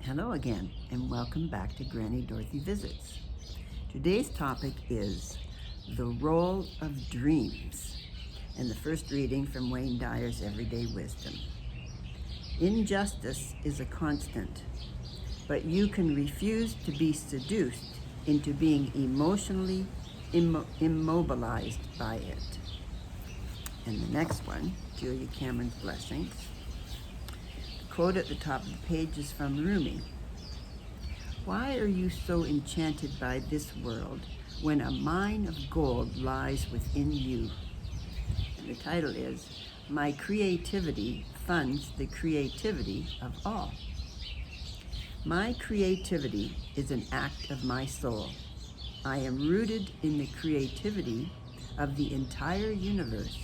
Hello again, and welcome back to Granny Dorothy Visits. Today's topic is the role of dreams, and the first reading from Wayne Dyer's Everyday Wisdom. Injustice is a constant, but you can refuse to be seduced into being emotionally immobilized by it. And the next one, Julia Cameron's Blessings. The quote at the top of the page is from Rumi. Why are you so enchanted by this world when a mine of gold lies within you? And the title is, My Creativity Funds the Creativity of All. My creativity is an act of my soul. I am rooted in the creativity of the entire universe.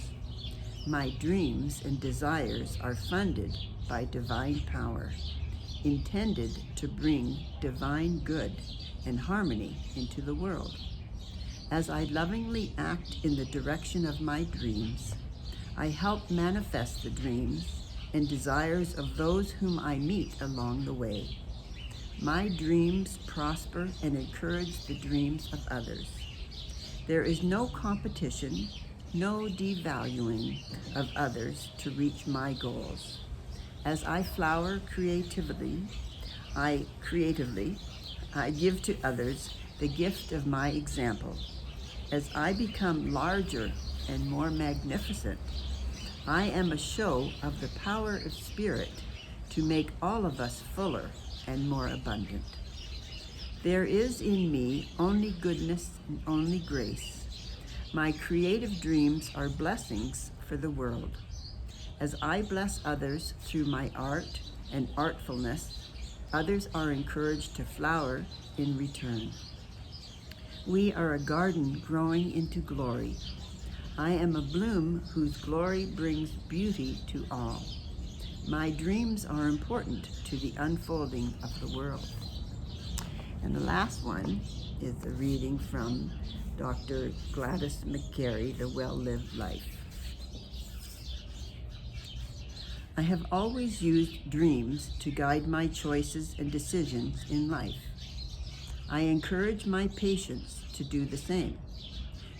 My dreams and desires are funded by divine power, intended to bring divine good and harmony into the world. As I lovingly act in the direction of my dreams, I help manifest the dreams and desires of those whom I meet along the way. My dreams prosper and encourage the dreams of others. There is no competition, no devaluing of others to reach my goals. As I flower creatively, I give to others the gift of my example. As I become larger and more magnificent, I am a show of the power of spirit to make all of us fuller and more abundant. There is in me only goodness and only grace. My creative dreams are blessings for the world. As I bless others through my art and artfulness, others are encouraged to flower in return. We are a garden growing into glory. I am a bloom whose glory brings beauty to all. My dreams are important to the unfolding of the world. And the last one is the reading from Dr. Gladys McGarey, The Well-Lived Life. I have always used dreams to guide my choices and decisions in life. I encourage my patients to do the same.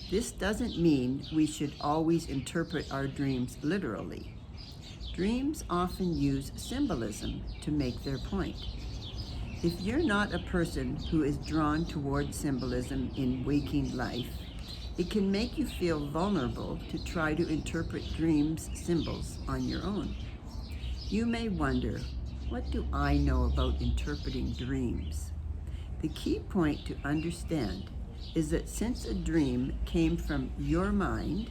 This doesn't mean we should always interpret our dreams literally. Dreams often use symbolism to make their point. If you're not a person who is drawn toward symbolism in waking life, it can make you feel vulnerable to try to interpret dreams' symbols on your own. You may wonder, what do I know about interpreting dreams? The key point to understand is that since a dream came from your mind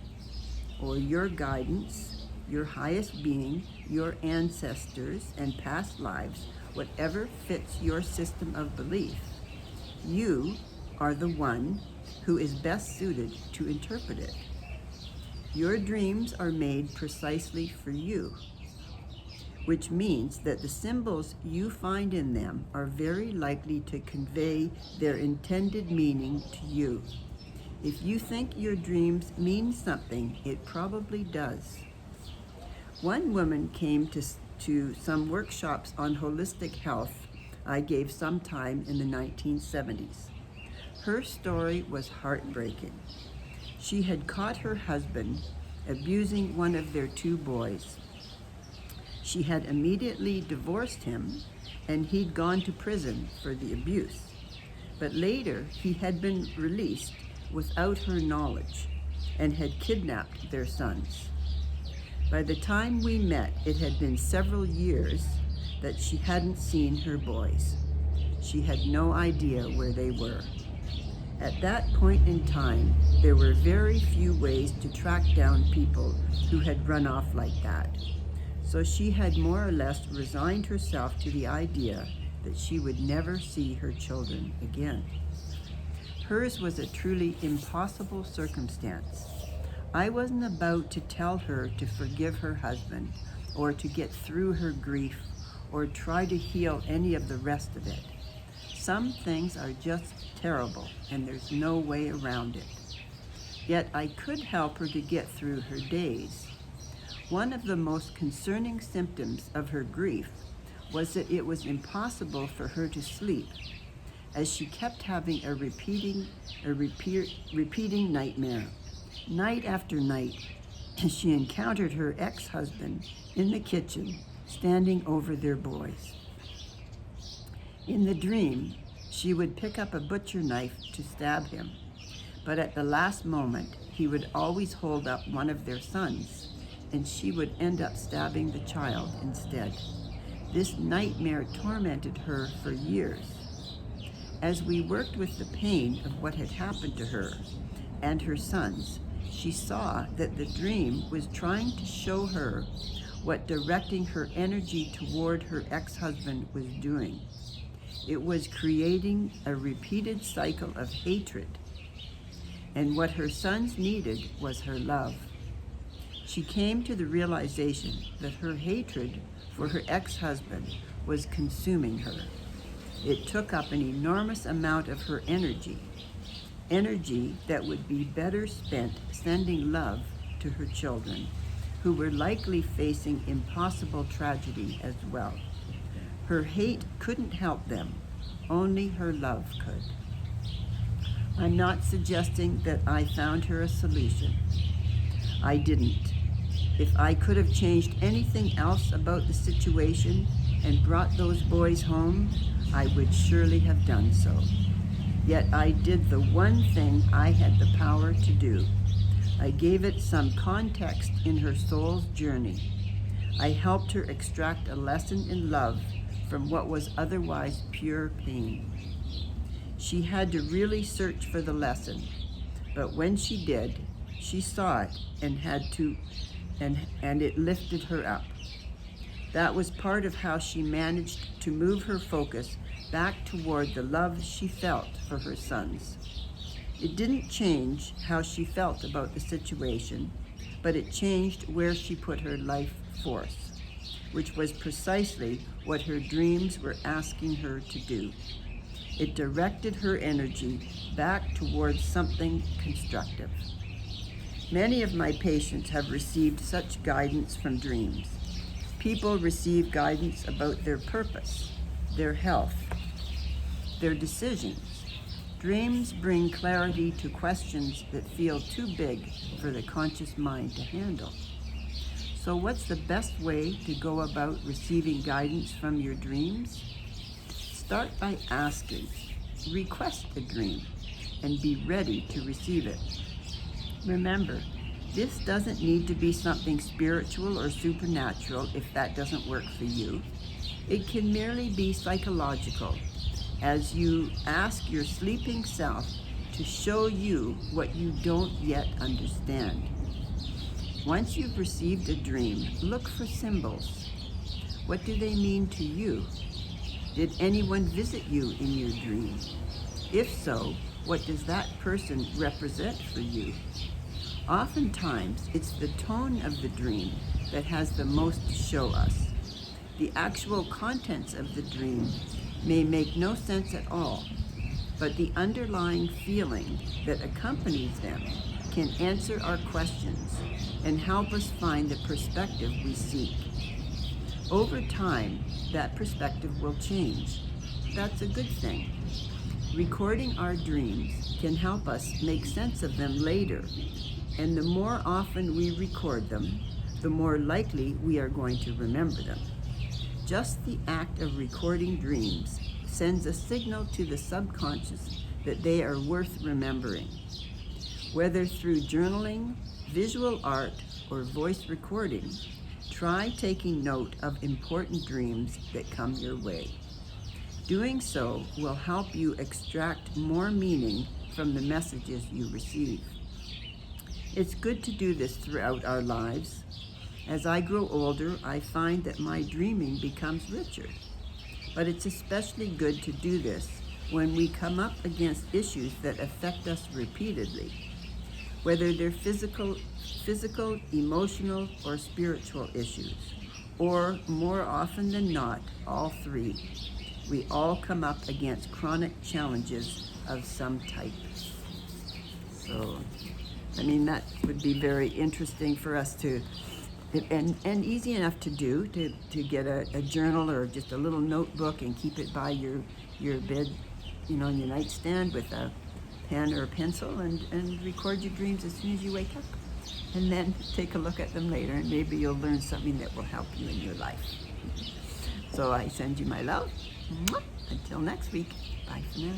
or your guidance, your highest being, your ancestors, and past lives, whatever fits your system of belief, you are the one who is best suited to interpret it. Your dreams are made precisely for you, which means that the symbols you find in them are very likely to convey their intended meaning to you. If you think your dreams mean something, it probably does. One woman came to some workshops on holistic health I gave sometime in the 1970s. Her story was heartbreaking. She had caught her husband abusing one of their two boys. She had immediately divorced him, and he'd gone to prison for the abuse. But later, he had been released without her knowledge and had kidnapped their sons. By the time we met, it had been several years that she hadn't seen her boys. She had no idea where they were. At that point in time, there were very few ways to track down people who had run off like that. So she had more or less resigned herself to the idea that she would never see her children again. Hers was a truly impossible circumstance. I wasn't about to tell her to forgive her husband or to get through her grief or try to heal any of the rest of it. Some things are just terrible and there's no way around it. Yet I could help her to get through her days. One of the most concerning symptoms of her grief was that it was impossible for her to sleep, as she kept having a repeating nightmare. Night after night, she encountered her ex-husband in the kitchen, standing over their boys. In the dream, she would pick up a butcher knife to stab him, but at the last moment, he would always hold up one of their sons, and she would end up stabbing the child instead. This nightmare tormented her for years. As we worked with the pain of what had happened to her and her sons, she saw that the dream was trying to show her what directing her energy toward her ex-husband was doing. It was creating a repeated cycle of hatred, and what her sons needed was her love. She came to the realization that her hatred for her ex-husband was consuming her. It took up an enormous amount of her energy that would be better spent sending love to her children, who were likely facing impossible tragedy as well. Her hate couldn't help them, only her love could. I'm not suggesting that I found her a solution. I didn't. If I could have changed anything else about the situation and brought those boys home, I would surely have done so. Yet I did the one thing I had the power to do. I gave it some context in her soul's journey. I helped her extract a lesson in love from what was otherwise pure pain. She had to really search for the lesson, but when she did, she saw it and it lifted her up. That was part of how she managed to move her focus back toward the love she felt for her sons. It didn't change how she felt about the situation, but it changed where she put her life force, which was precisely what her dreams were asking her to do. It directed her energy back towards something constructive. Many of my patients have received such guidance from dreams. People receive guidance about their purpose, their health, their decisions. Dreams bring clarity to questions that feel too big for the conscious mind to handle. So what's the best way to go about receiving guidance from your dreams? Start by asking, request a dream, and be ready to receive it. Remember, this doesn't need to be something spiritual or supernatural if that doesn't work for you. It can merely be psychological, as you ask your sleeping self to show you what you don't yet understand. Once you've received a dream, look for symbols. What do they mean to you? Did anyone visit you in your dream? If so, what does that person represent for you? Oftentimes, it's the tone of the dream that has the most to show us. The actual contents of the dream may make no sense at all, but the underlying feeling that accompanies them can answer our questions and help us find the perspective we seek. Over time, that perspective will change. That's a good thing. Recording our dreams can help us make sense of them later, and the more often we record them, the more likely we are going to remember them. Just the act of recording dreams sends a signal to the subconscious that they are worth remembering. Whether through journaling, visual art, or voice recording, try taking note of important dreams that come your way. Doing so will help you extract more meaning from the messages you receive. It's good to do this throughout our lives. As I grow older, I find that my dreaming becomes richer. But it's especially good to do this when we come up against issues that affect us repeatedly, whether they're physical, emotional, or spiritual issues, or more often than not, all three. We all come up against chronic challenges of some type. So, that would be very interesting for us to and easy enough to do, to get a journal or just a little notebook and keep it by your bed, on your nightstand with a pen or a pencil, and record your dreams as soon as you wake up. And then take a look at them later, and maybe you'll learn something that will help you in your life. So I send you my love. Until next week. Bye for now.